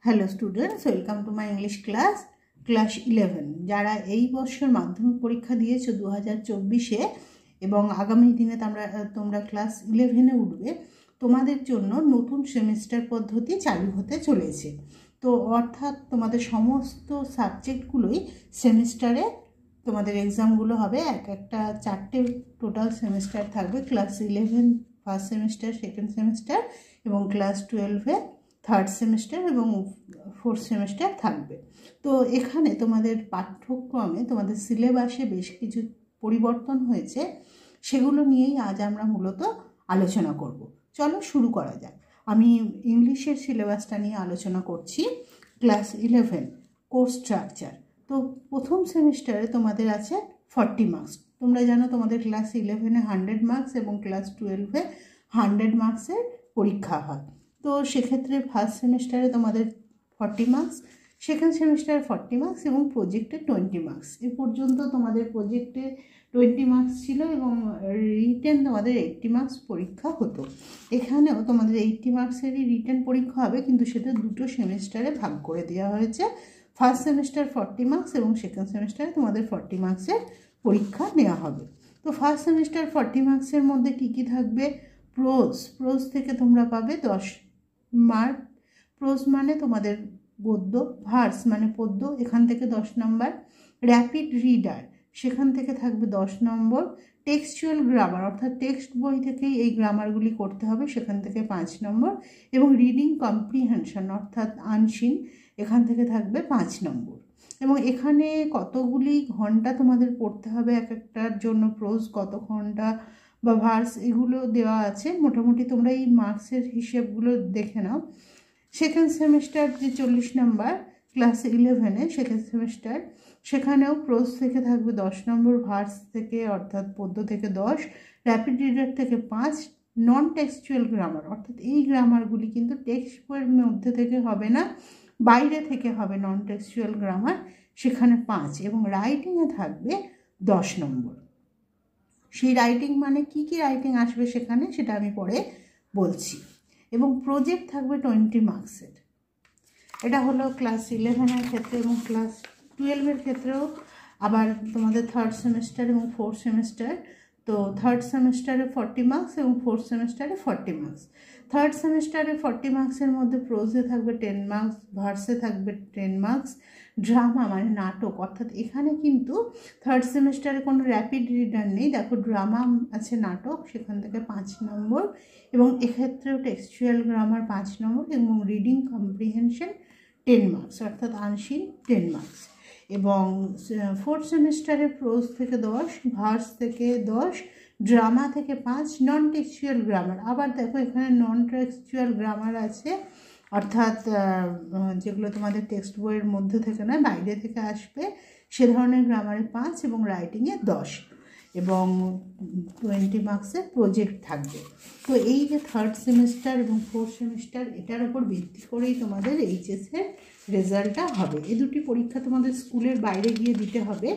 Hello students, welcome to my English class 11। যারা এই বছর মাধ্যমিক পরীক্ষা দিয়েছো 2024-এ এবং আগামী দিনে তোমরা ক্লাস 11-এ উঠবে, তোমাদের জন্য নতুন সেমিস্টার পদ্ধতি চালু হতে চলেছে। তো অর্থাৎ তোমাদের সমস্ত সাবজেক্টগুলোই সেমিস্টারে তোমাদের এক্সামগুলো হবে। একটা 4টে টোটাল সেমিস্টার থাকবে। Class 11 first semester, second semester এবং ক্লাস 12-এ থার্ড সেমিস্টার এবং ফোর্থ সেমিস্টার থাকবে। তো এখানে তোমাদের পাঠ্যক্রমে তোমাদের সিলেবাসে বেশ কিছু পরিবর্তন হয়েছে, সেগুলো নিয়েই আজ আমরা মূলত আলোচনা করব। চলো শুরু করা যাক। আমি ইংলিশের সিলেবাসটা নিয়ে আলোচনা করছি। Class 11 course structure. তো প্রথম সেমিস্টারে তোমাদের আছে 40 মার্কস। তোমরা জানো তোমাদের ক্লাস 11-এ 100 মার্কস এবং ক্লাস 12-এ 100 মার্কসের পরীক্ষা হয়। তো সেক্ষেত্রে ফার্স্ট সেমিস্টারে তোমাদের 40 মার্কস, সেকেন্ড সেমিস্টারে 40 মার্কস এবং প্রজেক্টে 20 মার্কস। এ পর্যন্ত তোমাদের প্রজেক্টে 20 মার্কস ছিল এবং রিটেন তোমাদের 80 মার্কস পরীক্ষা হতো। এখানেও তোমাদের 80 মার্কসেরই রিটেন পরীক্ষা হবে, কিন্তু সেটা দুটো সেমিস্টারে ভাগ করে দেওয়া হয়েছে। ফার্স্ট সেমিস্টার 40 মার্কস এবং সেকেন্ড সেমিস্টারে তোমাদের 40 মার্কসের পরীক্ষা নেওয়া হবে। তো ফার্স্ট সেমিস্টার 40 মার্কসের মধ্যে কী কী থাকবে? প্রোজ থেকে তোমরা পাবে 10 মার্ক। প্রোজ মানে তোমাদের গদ্য, ভার্স মানে পদ্য, এখান থেকে 10 নম্বর। র্যাপিড রিডার, সেখান থেকে থাকবে 10 নম্বর। টেক্সচুয়াল গ্রামার, অর্থাৎ টেক্সট বই থেকেই এই গ্রামারগুলি করতে হবে, সেখান থেকে 5 নম্বর। এবং রিডিং কম্প্রিহেনশন অর্থাৎ আনসিন, এখান থেকে থাকবে 5 নম্বর। এবং এখানে কতগুলি ঘন্টা তোমাদের পড়তে হবে এক একটার জন্য, প্রোজ কত ঘন্টা বা ভার্স এগুলো দেওয়া আছে। মোটামুটি তোমরা এই মার্কসের হিসেবগুলো দেখে নাও। সেকেন্ড সেমিস্টার যে 40 নম্বর ক্লাস 11-এ সেকেন্ড সেমিস্টার, সেখানেও প্রোজ থেকে থাকবে 10 নম্বর, ভার্স থেকে অর্থাৎ পদ্য থেকে 10, র্যাপিড রিডার থেকে 5, নন টেক্সচুয়াল গ্রামার অর্থাৎ এই গ্রামারগুলি কিন্তু টেক্সট বইয়ের মধ্যে থেকে হবে না, বাইরে থেকে হবে নন টেক্সচুয়াল গ্রামার, সেখানে 5। এবং রাইটিংয়ে থাকবে 10 নম্বর। সেই রাইটিং মানে কি কি রাইটিং আসবে সেখানে, সেটা আমি পরে বলছি। এবং প্রজেক্ট থাকবে 20 মার্কসের। এটা হলো ক্লাস 11-এর ক্ষেত্রে। এবং ক্লাস 12-এর ক্ষেত্রেও আবার তোমাদের থার্ড সেমিস্টার এবং ফোর্থ সেমিস্টার। তো থার্ড সেমিস্টারে 40 মার্কস এবং ফোর্থ সেমিস্টারে 40 মার্কস। থার্ড সেমিস্টারে 40 মার্কসের মধ্যে প্রোজে থাকবে 10 মার্কস, ভার্সে থাকবে 10 মার্কস। ড্রামা মানে নাটক, অর্থাৎ এখানে কিন্তু থার্ড সেমিস্টারে কোনো র্যাপিড রিডার নেই। দেখো ড্রামা আছে, নাটক, সেখান থেকে 5 নম্বর। এবং এক্ষেত্রেও টেক্সচুয়াল গ্রামার 5 নম্বর এবং রিডিং কম্প্রিহেনশন 10 মার্কস অর্থাৎ আনসিন 10 মার্কস। এবং ফোর্থ সেমিস্টারে প্রোজ থেকে 10, ভার্স থেকে 10, ড্রামা থেকে 5, নন টেক্সচুয়াল গ্রামার। আবার দেখো এখানে নন টেক্সচুয়াল গ্রামার আছে, অর্থাৎ যেগুলো তোমাদের টেক্সট বইয়ের মধ্যে থেকে নয়, বাইরে থেকে আসবে, সে ধরনের গ্রামারে 5 এবং রাইটিংয়ে 10 এবং 20 মার্কসের প্রজেক্ট থাকবে। তো এই যে থার্ড সেমিস্টার এবং ফোর্থ সেমিস্টার, এটার উপর ভিত্তি করেই তোমাদের এইচএসের রেজাল্টটা হবে। এই দুটি পরীক্ষা তোমাদের স্কুলের বাইরে গিয়ে দিতে হবে,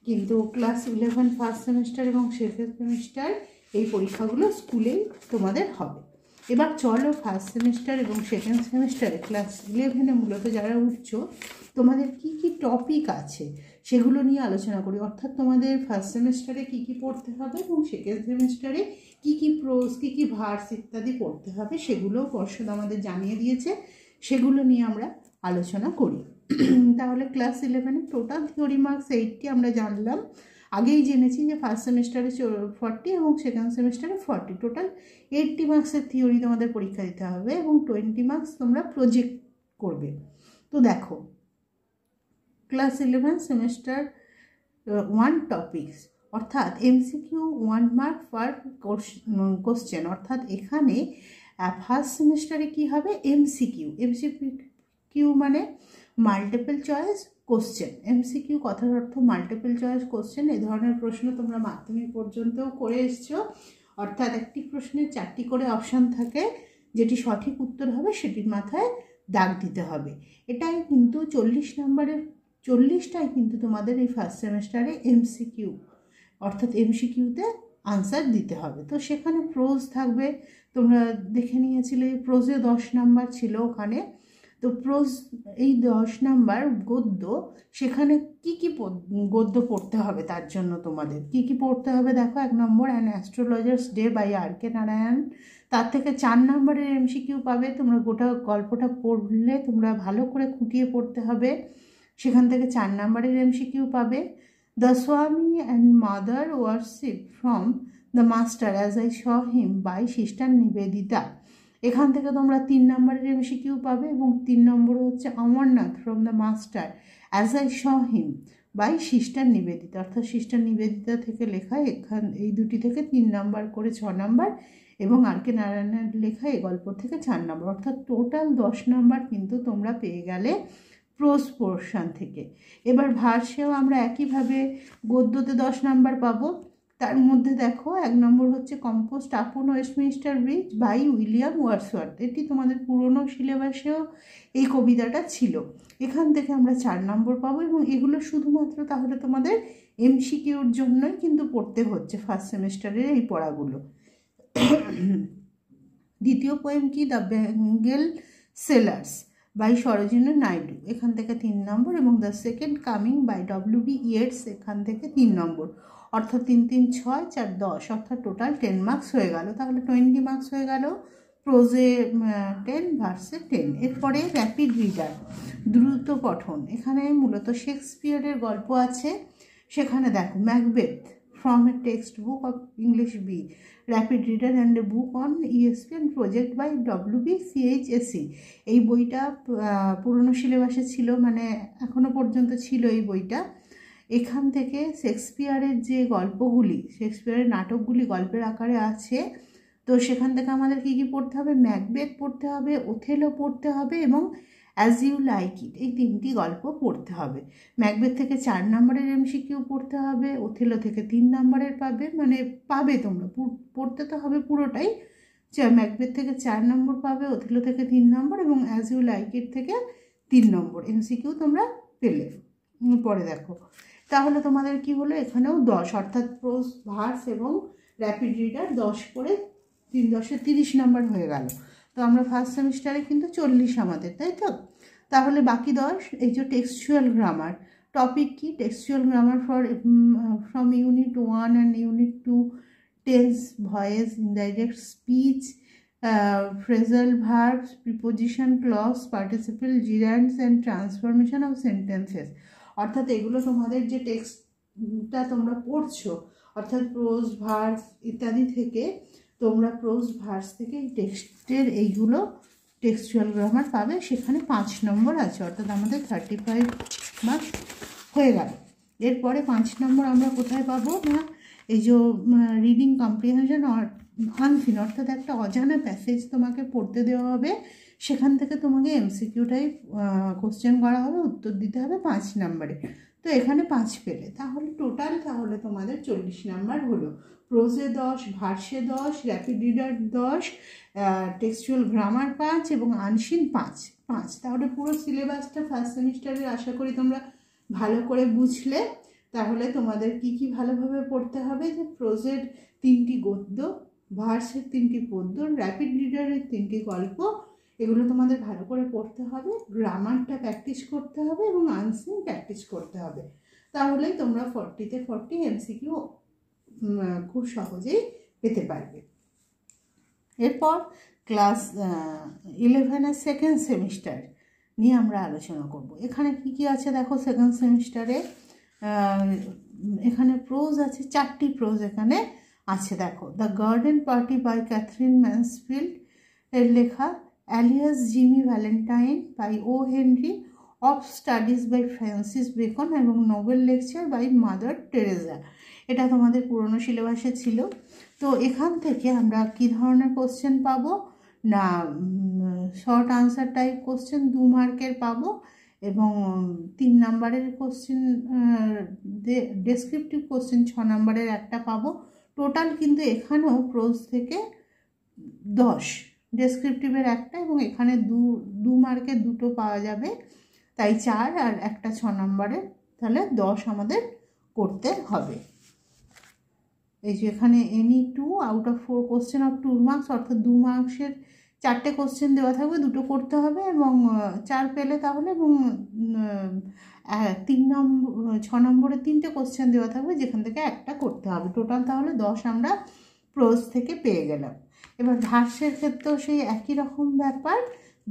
কিন্তু ক্লাস 11 ফার্স্ট সেমিস্টার এবং সেকেন্ড সেমিস্টার এই পরীক্ষাগুলো স্কুলেই তোমাদের হবে। এবার চলো ফার্স্ট সেমিস্টার এবং সেকেন্ড সেমিস্টারে ক্লাস 11-এ মূলত যারা উঠছো, তোমাদের কি কি টপিক আছে সেগুলো নিয়ে আলোচনা করি। অর্থাৎ তোমাদের ফার্স্ট সেমিস্টারে কি কি পড়তে হবে এবং সেকেন্ড সেমিস্টারে কি কি প্রোজ, কি কি ভার্স ইত্যাদি পড়তে হবে, সেগুলোও পর্ষদ আমাদের জানিয়ে দিয়েছে, সেগুলো নিয়ে আমরা আলোচনা করি। তাহলে ক্লাস 11-এ টোটাল থিওরি মার্কস 80 আমরা জানলাম। আগেই জেনেছি যে ফার্স্ট সেমিস্টারে 40 এবং সেকেন্ড সেমিস্টারে 40, টোটাল 80 মার্কসের থিওরি তোমাদের পরীক্ষা দিতে হবে এবং 20 মার্কস তোমরা প্রজেক্ট করবে। তো দেখো ক্লাস 11 সেমিস্টার 1 টপিকস অর্থাৎ এমসিকিউ 1 মার্ক পার কোশ্চেন। অর্থাৎ এখানে ফার্স্ট সেমিস্টারে কি হবে? এমসিকিউ মানে মাল্টিপল চয়েস কোশ্চেন। এমসিকিউ কথার অর্থ মাল্টিপল চয়েস কোশ্চেন। এই ধরনের প্রশ্ন তোমরা মাধ্যমিক পর্যন্তও করে এসছো, অর্থাৎ একটি প্রশ্নের 4টি করে অপশান থাকে, যেটি সঠিক উত্তর হবে সেটির মাথায় দাগ দিতে হবে। এটাই কিন্তু 40 নম্বরের 40টাই কিন্তু তোমাদের এই ফার্স্ট সেমিস্টারে এমসিকিউ, অর্থাৎ এমসিকিউতে আনসার দিতে হবে। তো সেখানে প্রোজ থাকবে, তোমরা দেখে নিয়েছিলে প্রোজে 10 নাম্বার ছিল ওখানে। তো প্রোজ এই 10 নাম্বার গদ্য, সেখানে কি কি গদ্য পড়তে হবে, তার জন্য তোমাদের কি কি পড়তে হবে দেখো। 1 নম্বর an astrologer's day by R K Narayan, তার থেকে 4 নম্বরের এমসিকিউ পাবে। তোমরা গোটা গল্পটা পড়লে তোমরা ভালো করে খুঁটিয়ে পড়তে হবে, সেখান থেকে 4 নম্বরের এমসিকিউ পাবে। The Swami and mother worship from the master as I saw him by sister Nivedita, এখান থেকে তোমরা 3 নম্বরের এমসিকিউ পাবে। এবং 3 নম্বর হচ্ছে Amarnath from the master as I saw him by sister Nivedita, অর্থাৎ সিস্টার নিবেদিতা থেকে লেখা। এই দুটি থেকে 3 নম্বর করে 6 নম্বর, এবং আর.কে নারায়ণের লেখা এই গল্প থেকে 4 নম্বর, অর্থাৎ টোটাল 10 নম্বর কিন্তু তোমরা পেয়ে গেলে প্রোজ পোর্শন থেকে। এবার ভার্সেও আমরা একইভাবে গদ্যতে 10 নম্বর পাবো। তার মধ্যে দেখো 1 নম্বর হচ্ছে composed upon Westminster Bridge by William Wordsworth, এটি তোমাদের পুরনো সিলেবাসেও এই কবিতাটা ছিল। এখান থেকে আমরা 4 নম্বর পাবো, এবং এগুলো শুধুমাত্র তাহলে তোমাদের এমসিকিউর জন্যই কিন্তু পড়তে হচ্ছে ফার্স্ট সেমিস্টারের এই পড়াগুলো। দ্বিতীয় পোয়েম কি, the Bengal sailors by Sarojini Naidu, এখান থেকে 3 নম্বর, এবং the second coming by W B. Yeats, এখান থেকে 3 নম্বর, অর্থাৎ 3 3 6 4 10, অর্থাৎ টোটাল 10 মার্কস হয়ে গেল। তাহলে 20 মার্কস হয়ে গেল, প্রোজে 10, ভার্সে 10। এরপরে র্যাপিড রিডার, দ্রুত পঠন, এখানে মূলত শেক্সপিয়ারের গল্প আছে। সেখানে দেখো Macbeth from a text book of English B, rapid reader and a book on ESPN project by W B. CHSE, এই বইটা পুরনো সিলেবাসে ছিল, মানে এখনো পর্যন্ত ছিল এই বইটা। এখান থেকে শেক্সপিয়ারের যে গল্পগুলি, শেক্সপিয়ারের নাটকগুলি গল্পের আকারে আছে, তো সেখান থেকে আমাদের কি কি পড়তে হবে, ম্যাকবেথ পড়তে হবে, ওথেলো পড়তে হবে, এবং অ্যাজ ইউ লাইক ইট, এই 3টি গল্প পড়তে হবে। ম্যাকবেথ থেকে 4 নম্বরের এমসিকিউ পড়তে হবে, ওথেলো থেকে 3 নম্বরের পাবে তোমরা, পড়তে তো হবে পুরোটাই। ম্যাকবেথ থেকে 4 নম্বর পাবে, ওথেলো থেকে 3 নম্বর, এবং অ্যাজ ইউ লাইক ইট থেকে 3 নম্বর এমসিকিউ তোমরা পেলে। পরে দেখো, তাহলে তোমাদের কি হলো, এখানেও 10, অর্থাৎ প্রোজ, ভার্স এবং র্যাপিড রিডার 10 করে 3 10 30 নম্বর হয়ে গেল। তো আমরা ফার্স্ট সেমিস্টারে কিন্তু 40 আমাদের, তাই তো। তাহলে বাকি 10, এই যে টেক্সচুয়াল গ্রামার, টপিক কি, textual grammar from unit 1 and unit 2, tense, voice, indirect speech, phrasal verbs, preposition, clause, participle, gerunds and transformation of sentences, অর্থাৎ এগুলো তোমাদের যে টেক্সটটা তোমরা পড়ছো, অর্থাৎ প্রোজ, ভার্স ইত্যাদি থেকে তোমরা প্রোজ, ভার্স থেকে এই টেক্সটের এইগুলো টেক্সচুয়াল গ্রামার পাবে। সেখানে 5 নম্বর আছে, অর্থাৎ আমাদের 35 মার্কস হয়ে গেল। এরপরে 5 নম্বর আমরা কোথায় পাবো না, এই যে রিডিং কম্প্রিহেনশন আনসিন, অর্থাৎ একটা অজানা প্যাসেজ তোমাকে পড়তে দেওয়া হবে, সেখান থেকে তোমাকে এমসিকিউ টাইপ কোশ্চেন করা হবে, উত্তর দিতে হবে 5 নম্বরে। তো এখানে 5 পেলে, তাহলে টোটাল তাহলে তোমাদের 40 নাম্বার হলো। প্রোজে 10, ভার্সে 10, র্যাপিড রিডার 10, টেক্সচুয়াল গ্রামার 5 এবং আনসিন 5। তাহলে পুরো সিলেবাসটা ফার্স্ট সেমিস্টারের আশা করি তোমরা ভালো করে বুঝলে। তাহলে তোমাদের কি কি ভালোভাবে পড়তে হবে, যে প্রোজের 3টি গদ্য, ভার্সের 3টি পদ্য, র্যাপিড রিডারের 3টি গল্প, এগুলো তোমাদের ভালো করে পড়তে হবে, গ্রামারটা প্র্যাকটিস করতে হবে এবং আনসিন প্র্যাকটিস করতে হবে। তাহলেই তোমরা 40-তে 40 এমসিকিউ খুব সহজেই পেতে পারবে। এরপর ক্লাস 11-এর সেকেন্ড সেমিস্টার নিয়ে আমরা আলোচনা করব। এখানে কি কি আছে দেখো, সেকেন্ড সেমিস্টারে এখানে প্রোজ আছে, 4টি প্রোজ এখানে আছে। দেখো, the garden party by Katherine Mansfield এর লেখা, alias Jimmy Valentine by O Henry, of studies by Francis Bacon এবং Nobel lecture by Mother Teresa. এটা তোমাদের পুরনো সিলেবাসে ছিল। তো এখান থেকে আমরা কি ধরনের কোশ্চেন পাবো না, শর্ট আনসার টাইপ কোশ্চেন 2 মার্কের পাবো, এবং 3 নম্বরের কোশ্চেন, ডেসক্রিপটিভ কোশ্চেন 6 নম্বরের একটা পাবো। টোটাল কিন্তু এখানেও প্রোজ থেকে 10, ডেসক্রিপটিভের একটা, এবং এখানে 2 মার্কের 2টো পাওয়া যাবে, তাই 4 আর একটা 6 নম্বরের, তাহলে 10 আমাদের করতে হবে। এই যে এখানে any 2 out of 4 question of 2 marks, অর্থাৎ 2 মার্কসের 4টে কোশ্চেন দেওয়া থাকবে, 2টো করতে হবে এবং 4 পেলে তাহলে, এবং 6 নম্বরে 3টে কোশ্চেন দেওয়া থাকবে যেখান থেকে একটা করতে হবে। টোটাল তাহলে 10 আমরা প্রোজ থেকে পেয়ে গেলাম। এবার ভাষ্যের ক্ষেত্রেও সেই একই রকম ব্যাপার,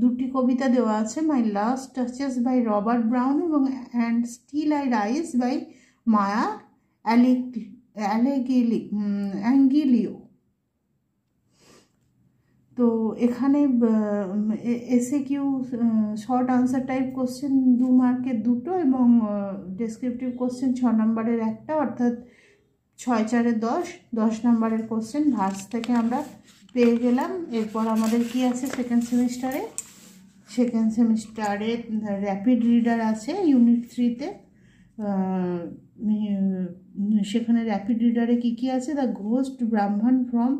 2টি কবিতা দেওয়া আছে, my last duchess by Robert Brown এবং and still I rise by Maya Angelou. তো এখানে SAQ short answer type question 2 মার্কের 2টো এবং ডেসক্রিপটিভ কোশ্চেন 6 নম্বরের একটা, অর্থাৎ 6 4 10, 10 নম্বরের কোশ্চেন ভার্স থেকে আমরা পেয়ে গেলাম। এরপর আমাদের কি আছে সেকেন্ড সেমিস্টারে র্যাপিড রিডার আছে ইউনিট 3-তে। সেখানে র্যাপিড রিডারে কি আছে, the ghost Brahmin from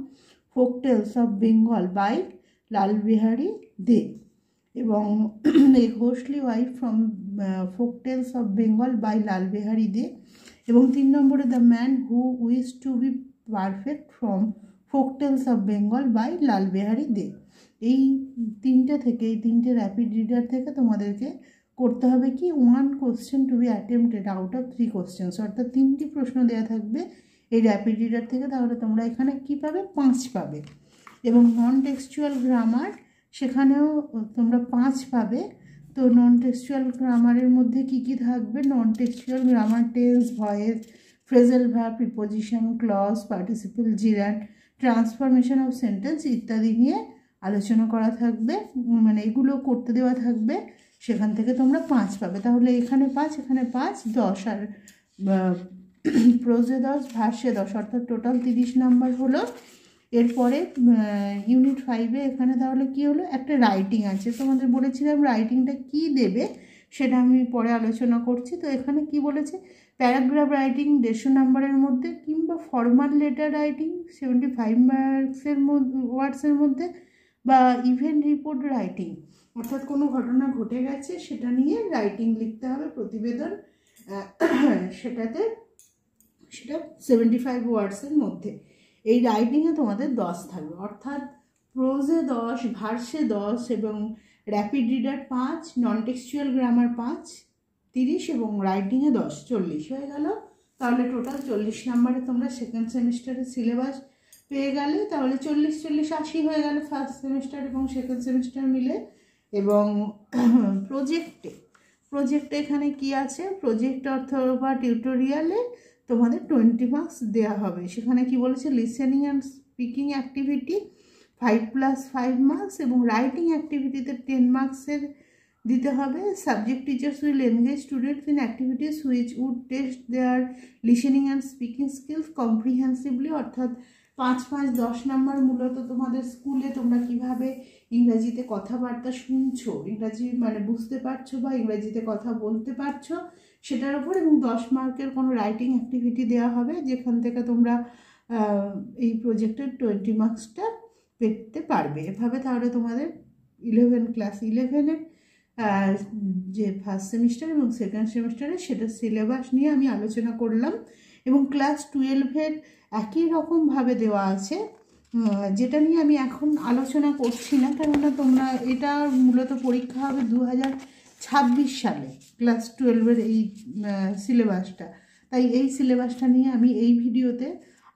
folk tales of Bengal by Lal Behari Dey এবং a ghostly wife from folk tales of Bengal by Lal Behari Dey এবং 3 নম্বরে the man who wish to be perfect from folk tales of Bengal by Lal Behari Dey. এই 3টে র্যাপিড রিডার থেকে তোমাদেরকে করতে হবে কি, 1 question to be attempted out of 3 questions, অর্থাৎ 3টি প্রশ্ন দেওয়া থাকবে এই র্যাপিড রিডার থেকে। তাহলে তোমরা এখানে কি পাবে, 5 পাবে। এবং নন টেক্সচুয়াল গ্রামার, সেখানেও তোমরা 5 পাবে। তো নন টেক্সচুয়াল গ্রামারের মধ্যে কি থাকবে, non textual grammar tense, voice, phrasal verb, preposition, clause, participle, gerund, transformation of sentence ইত্যাদি নিয়ে আলোচনা করা থাকবে, মানে এগুলো করতে দেওয়া থাকবে। সেখান থেকে তোমরা 5 পাবে। তাহলে এখানে 5, এখানে 5, 10 আর প্রোজে 10, ভাষ্যে 10, অর্থাৎ টোটাল 30 নাম্বার হলো। এরপরে ইউনিট 5-এ এখানে তাহলে কি হলো, একটা রাইটিং আছে। তোমাদের বলেছিলাম রাইটিংটা কি দেবে সেটা আমি পরে আলোচনা করছি। তো এখানে কি বলেছে, প্যারাগ্রাফ রাইটিং 150 নাম্বারের মধ্যে, কিংবা ফর্মাল লেটার রাইটিং 75 ওয়ার্ডসের মধ্যে, বা ইভেন্ট রিপোর্ট রাইটিং, অর্থাৎ কোনো ঘটনা ঘটে গেছে সেটা নিয়ে রাইটিং লিখতে হবে, প্রতিবেদন, সেটা 75 ওয়ার্ডসের মধ্যে। এই রাইটিংয়ে তোমাদের 10 থাকবে, অর্থাৎ প্রোজে 10, ভার্সে 10 এবং র্যাপিড রিডার 5, নন টেক্সচুয়াল গ্রামার 5, 30 এবং রাইটিংয়ে 10, 40 হয়ে গেল। তাহলে টোটাল 40 নাম্বারে তোমরা সেকেন্ড সেমিস্টারের সিলেবাস পেয়ে গেলে। তাহলে 40 40 80 হয়ে গেল ফার্স্ট সেমিস্টার এবং সেকেন্ড সেমিস্টার মিলে। এবং প্রজেক্টে এখানে কি আছে, প্রজেক্ট অথবা টিউটোরিয়ালে তোমাদের 20 মার্কস দেওয়া হবে। সেখানে কি বলেছে, listening and speaking activity 5+5 marks এবং রাইটিং অ্যাক্টিভিটিতে 10 মার্কসের দিতে হবে। Subject teachers will engage students in activities which would test their listening and speaking skills comprehensively, অর্থাৎ 5 10 নাম্বার মূলত তোমাদের স্কুলে তোমরা কিভাবে ইংরাজিতে কথাবার্তা শুনছো, ইংরাজি মানে বুঝতে পারছো বা ইংরাজিতে কথা বলতে পারছো সেটার উপর, এবং 10 মার্কের কোনো রাইটিং অ্যাক্টিভিটি দেওয়া হবে যেখান থেকে তোমরা এই প্রজেক্টের 20 মার্কসটা পেতে পারবে। এভাবে তাহলে তোমাদের ক্লাস 11-এর যে ফার্স্ট সেমিস্টার এবং সেকেন্ড সেমিস্টারে সেটা সিলেবাস নিয়ে আমি আলোচনা করলাম। এবং ক্লাস 12-এর একই রকমভাবে দেওয়া আছে, যেটা নিয়ে আমি এখন আলোচনা করছি না, কেননা তোমরা এটা মূলত পরীক্ষা হবে 2026 সালে ক্লাস 12-এর এই সিলেবাসটা। তাই এই সিলেবাসটা নিয়ে আমি এই ভিডিওতে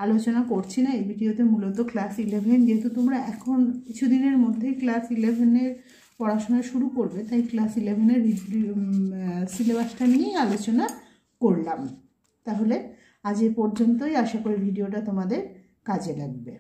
আলোচনা করছি না। এই ভিডিওতে মূলত ক্লাস 11, যেহেতু তোমরা এখন কিছুদিনের মধ্যেই ক্লাস 11-এর পড়াশোনা শুরু করবে, তাই ক্লাস 11-এর সিলেবাসটা নিয়েই আলোচনা করলাম। তাহলে আজ এ পর্যন্তই, আশা করি ভিডিওটা তোমাদের কাজে লাগবে।